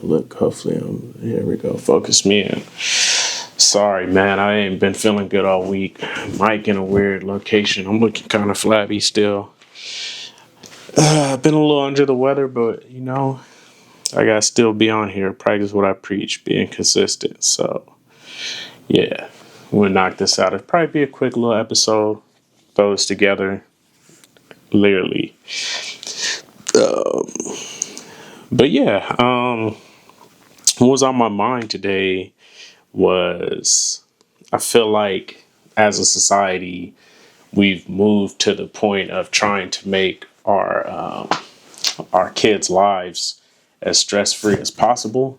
look, hopefully here we go. Focus me in. Sorry, man, I ain't been feeling good all week. Mike in a weird location. I'm looking kind of flabby still. I've been a little under the weather, but I gotta still be on here, practice what I preach, being consistent. So, yeah, we'll knock this out. It'll probably be a quick little episode. Those together, literally. But yeah, what was on my mind today was I feel like as a society, we've moved to the point of trying to make our kids' lives as stress-free as possible.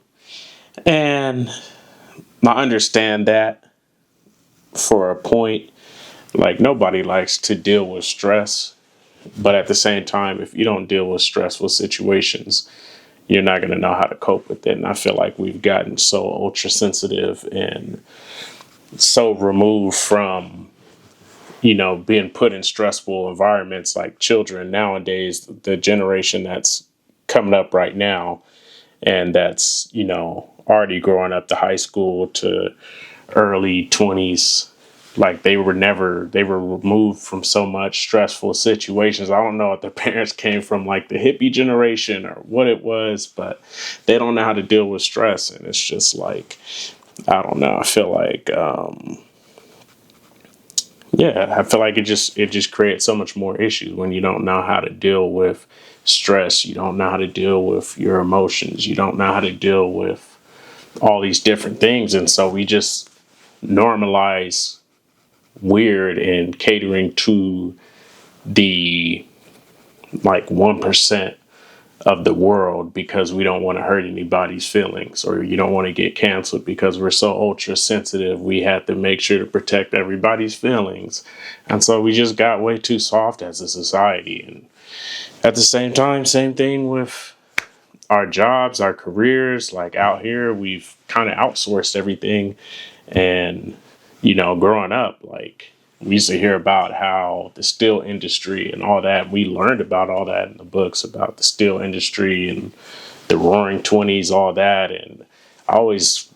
And I understand that for a point. Like, nobody likes to deal with stress. But at the same time, if you don't deal with stressful situations, you're not going to know how to cope with it. And I feel like we've gotten so ultra sensitive and so removed from, being put in stressful environments like children nowadays, the generation that's coming up right now. And that's, already growing up to high school to early 20s. Like they were removed from so much stressful situations. I don't know if their parents came from like the hippie generation or what it was, but they don't know how to deal with stress. And it's just like, I don't know. I feel like, it just creates so much more issues when you don't know how to deal with stress. You don't know how to deal with your emotions. You don't know how to deal with all these different things. And so we just normalize weird and catering to the 1% of the world because we don't want to hurt anybody's feelings, or you don't want to get canceled because we're so ultra sensitive. We have to make sure to protect everybody's feelings. And so we just got way too soft as a society. And at the same time, same thing with our jobs, our careers. Like out here, we've kind of outsourced everything. And growing up, like we used to hear about how the steel industry and all that. We learned about all that in the books about the steel industry and the Roaring '20s, all that. And I always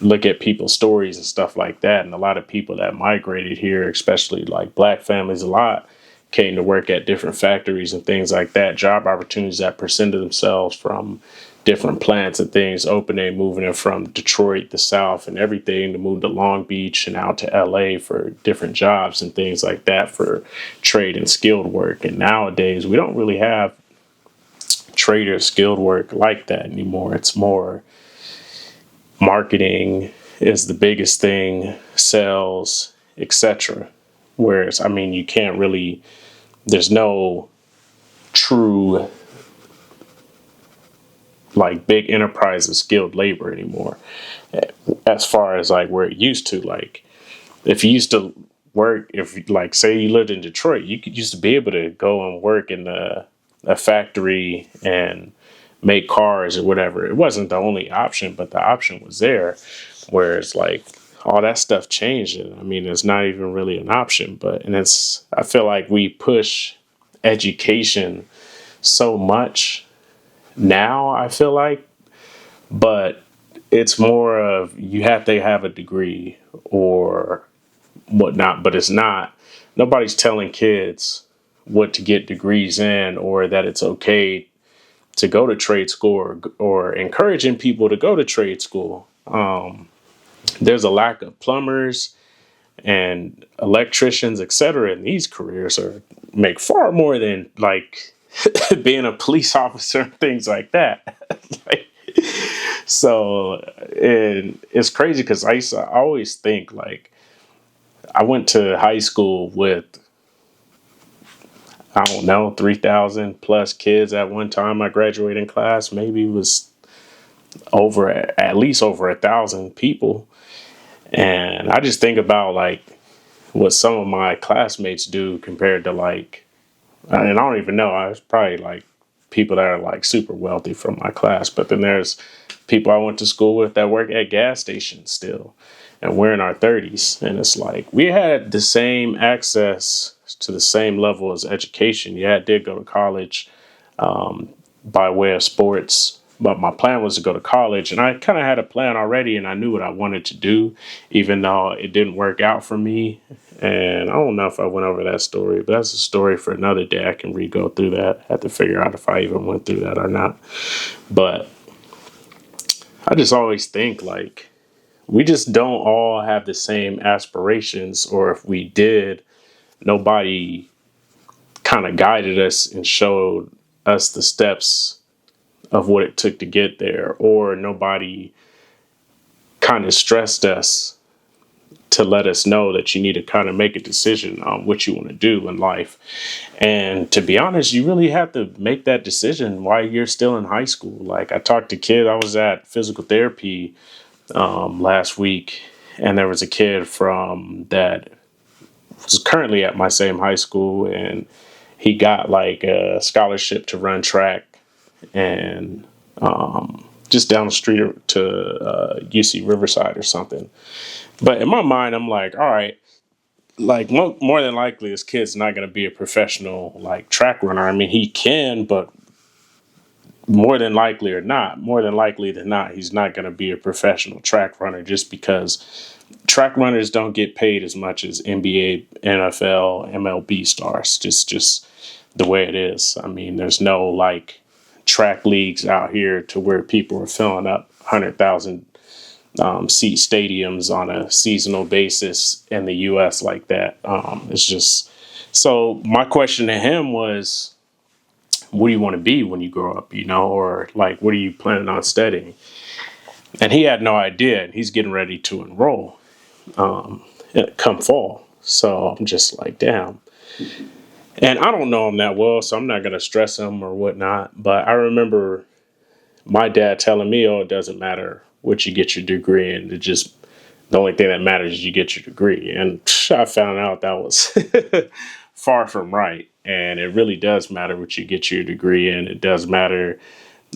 look at people's stories and stuff like that. And a lot of people that migrated here, especially like black families, a lot came to work at different factories and things like that. Job opportunities that presented themselves from different plants and things opening, moving it from Detroit, the South, and everything to move to Long Beach and out to LA for different jobs and things like that for trade and skilled work. And nowadays, we don't really have trade or skilled work like that anymore. It's more marketing is the biggest thing, sales, etc. Whereas, you can't really, there's no true big enterprises skilled labor anymore as far as where it used to. Like if you used to work, if say you lived in Detroit, you used to be able to go and work in a factory and make cars or whatever. It wasn't the only option, but the option was there. Whereas all that stuff changed. It's not even really an option, I feel like we push education so much now, I feel like, but it's more of you have to have a degree or whatnot, but it's not. Nobody's telling kids what to get degrees in or that it's okay to go to trade school or encouraging people to go to trade school. There's a lack of plumbers and electricians, etc. in these careers make far more than being a police officer and things like that. So, and it's crazy because I always think I went to high school with, 3,000 plus kids at one time. My graduating class maybe was at least over 1,000 people. And I just think about what some of my classmates do compared to and I don't even know. I was probably people that are super wealthy from my class. But then there's people I went to school with that work at gas stations still. And we're in our 30s. And it's we had the same access to the same level as education. Yeah, I did go to college by way of sports. But my plan was to go to college, and I kind of had a plan already, and I knew what I wanted to do, even though it didn't work out for me. And I don't know if I went over that story, but that's a story for another day. I can re-go through that. I have to figure out if I even went through that or not. But I just always think like we just don't all have the same aspirations, or if we did, nobody kind of guided us and showed us the steps of what it took to get there, or nobody kind of stressed us to let us know that you need to kind of make a decision on what you want to do in life. And to be honest, you really have to make that decision while you're still in high school. Like I talked to kids, I was at physical therapy last week, and there was a kid from that was currently at my same high school, and he got like a scholarship to run track, and just down the street to UC Riverside or something. But in my mind, I'm like, all right, like more than likely, this kid's not going to be a professional like track runner. I mean, he can, but more than likely than not, he's not going to be a professional track runner, just because track runners don't get paid as much as NBA, NFL, MLB stars. Just the way it is. I mean, there's no like track leagues out here to where people are filling up 100,000 seat stadiums on a seasonal basis in the U.S. like that. It's just, so my question to him was, what do you want to be when you grow up, or like, what are you planning on studying? And he had no idea, and he's getting ready to enroll come fall. So I'm just like, damn. And I don't know him that well, so I'm not going to stress him or whatnot. But I remember my dad telling me, oh, it doesn't matter what you get your degree in. The only thing that matters is you get your degree. And I found out that was far from right. And it really does matter what you get your degree in. It does matter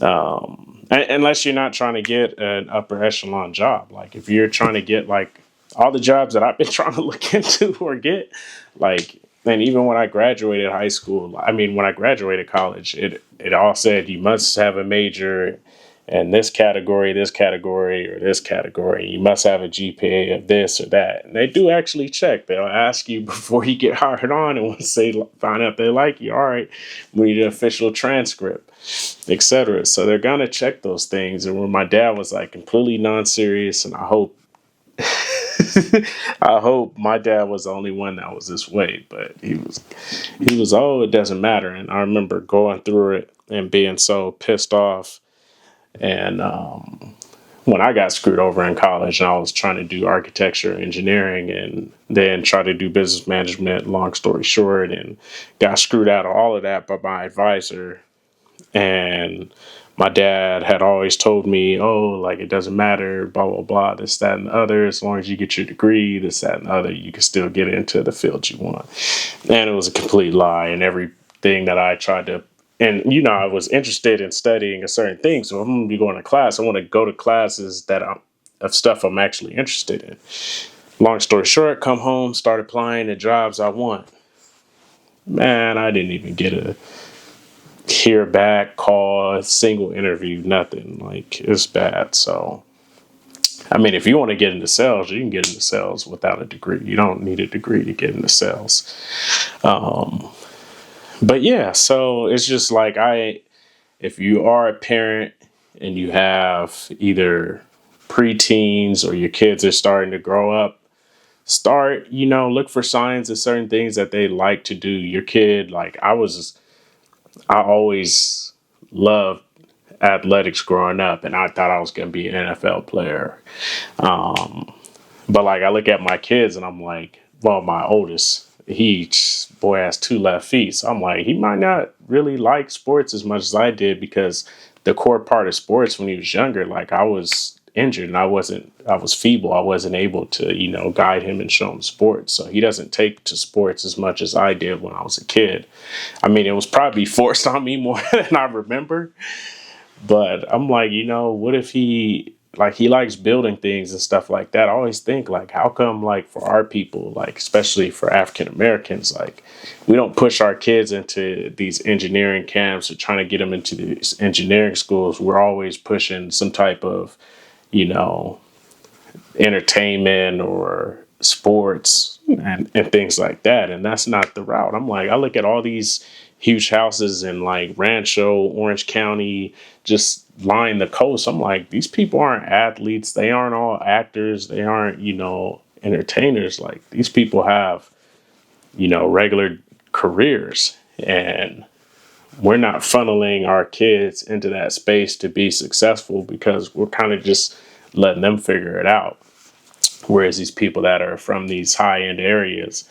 unless you're not trying to get an upper echelon job. Like if you're trying to get like all the jobs that I've been trying to look into or get, like, and even when I graduated high school, when I graduated college, it all said you must have a major in this category, or this category. You must have a GPA of this or that. And they do actually check. They'll ask you before you get hired on, and once they find out they like you, all right, we need an official transcript, etc. So they're going to check those things. And when my dad was like completely non-serious, and I hope I hope my dad was the only one that was this way, but he was, oh, it doesn't matter. And I remember going through it and being so pissed off. And when I got screwed over in college and I was trying to do architecture, engineering, and then try to do business management, long story short, and got screwed out of all of that by my advisor. And my dad had always told me, oh, like, it doesn't matter, blah, blah, blah, this, that, and the other. As long as you get your degree, this, that, and the other, you can still get into the field you want. And it was a complete lie. And everything that I tried to, and, I was interested in studying a certain thing. So I'm going to be going to class. I want to go to classes of stuff I'm actually interested in. Long story short, come home, start applying to jobs I want. Man, I didn't even get a hear back, call, single interview, nothing. Like, it's bad. So, if you want to get into sales, you can get into sales without a degree. You don't need a degree to get into sales. But yeah, so it's just like if you are a parent and you have either preteens or your kids are starting to grow up, look for signs of certain things that they like to do. Your kid, like I always loved athletics growing up, and I thought I was going to be an NFL player. But like I look at my kids and I'm like, well, my oldest, boy has 2 left feet. So I'm like, he might not really like sports as much as I did, because the core part of sports when he was younger, like I was injured and I was feeble. I wasn't able to, guide him and show him sports. So he doesn't take to sports as much as I did when I was a kid. It was probably forced on me more than I remember. But I'm like, what if he like he likes building things and stuff like that. I always think like, how come like for our people, like especially for African Americans, like we don't push our kids into these engineering camps or trying to get them into these engineering schools. We're always pushing some type of, you know, entertainment or sports and things like that. And that's not the route. I'm like, I look at all these huge houses in like Rancho, Orange County, just line the coast. I'm like, these people aren't athletes. They aren't all actors. They aren't, you know, entertainers. Like these people have, you know, regular careers, and we're not funneling our kids into that space to be successful because we're kind of just letting them figure it out. Whereas these people that are from these high end areas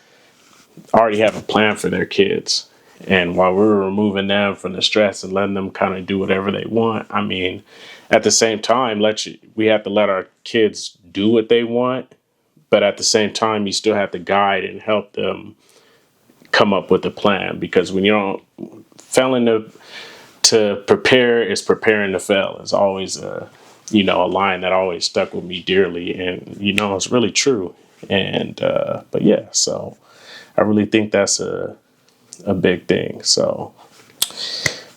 already have a plan for their kids. And while we're removing them from the stress and letting them kind of do whatever they want, I mean, at the same time, we have to let our kids do what they want. But at the same time, you still have to guide and help them come up with a plan. Because when you don't, failing to prepare is preparing to fail. It's always a line that always stuck with me dearly, and it's really true. And but yeah, so I really think that's a big thing. So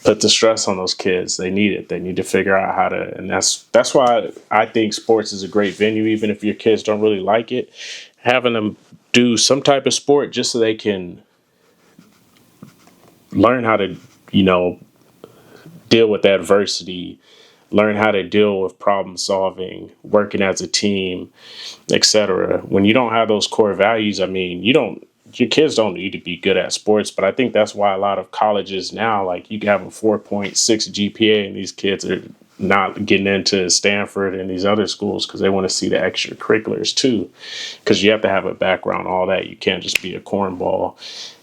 put the stress on those kids. They need it. They need to figure out how to, and that's why I think sports is a great venue, even if your kids don't really like it. Having them do some type of sport just so they can learn how to, deal with adversity, learn how to deal with problem solving, working as a team, etc. When you don't have those core values, I mean, your kids don't need to be good at sports, but I think that's why a lot of colleges now, like you have a 4.6 GPA and these kids are not getting into Stanford and these other schools because they want to see the extracurriculars too, because you have to have a background, all that. You can't just be a cornball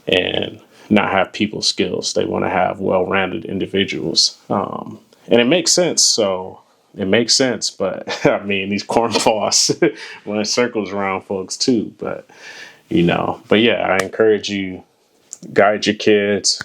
and not have people skills. They want to have well-rounded individuals. And it makes sense. So it makes sense. But I mean, these cornballs run circles around folks too. But yeah, I encourage you, guide your kids,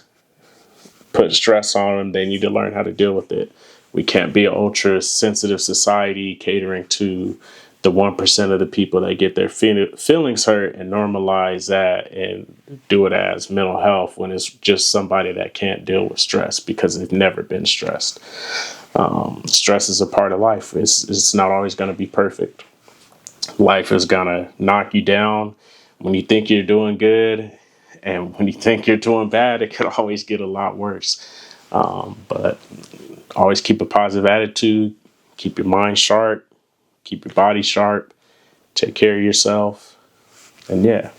put stress on them. They need to learn how to deal with it. We can't be an ultra sensitive society catering to the 1% of the people that get their feelings hurt and normalize that and do it as mental health when it's just somebody that can't deal with stress because they've never been stressed. Stress is a part of life. It's not always going to be perfect. Life is going to knock you down when you think you're doing good, and when you think you're doing bad, it could always get a lot worse. But always keep a positive attitude, keep your mind sharp, keep your body sharp, take care of yourself, and yeah.